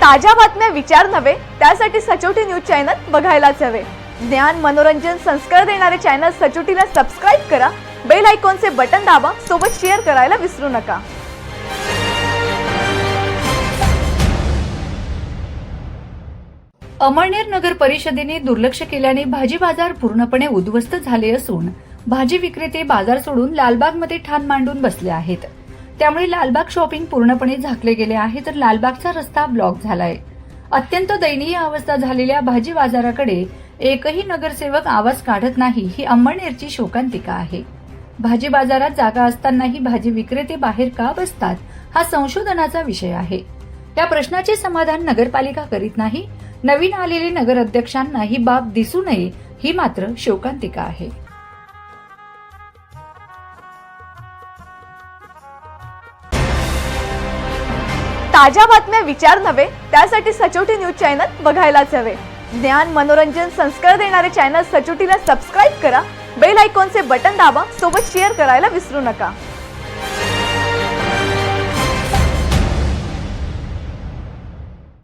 ताज्या बातम्या विचार नव्हे त्यासाठी सचोटी न्यूज चॅनल बघायलाच हवे। ज्ञान मनोरंजन संस्कार देणारे चॅनल सचोटीला सबस्क्राइब करा, बेल आयकॉनचे बटन दाबा, सोबत शेअर करायला विसरू नका। अमळनेर नगर परिषदेने दुर्लक्ष केल्याने भाजी बाजार पूर्णपणे उद्ध्वस्त झाले असून भाजी विक्रेते बाजार सोडून लालबागमध्ये ठाण मांडून बसले आहेत। त्यामुळे लालबाग शॉपिंग पूर्णपणे झाकले गेले आहे, तर लालबागचा रस्ता ब्लॉक झालाय। अत्यंत दयनीय अवस्था झालेल्या भाजी बाजाराकडे एकही नगरसेवक आवाज काढत नाही, ही अंमळनेरची शोकांतिका आहे। भाजी बाजारात जागा असतानाही भाजी विक्रेते बाहेर का बसतात, हा संशोधनाचा विषय आहे। या प्रश्नाचे समाधान नगरपालिका करीत नाही। नवीन आलेले नगर अध्यक्षांना ही बाब दिसू नये, ही मात्र शोकांतिका आहे। ताज्या बातम्या विचार नव्हे त्यासाठी सचोटी न्यूज चॅनल बघायलाच हवे। ज्ञान मनोरंजन संस्कार देणारे चॅनल सचोटीला सबस्क्राइब करा, बेल आयकॉनचे बटन दाबा, सोबत शेअर करायला विसरू नका।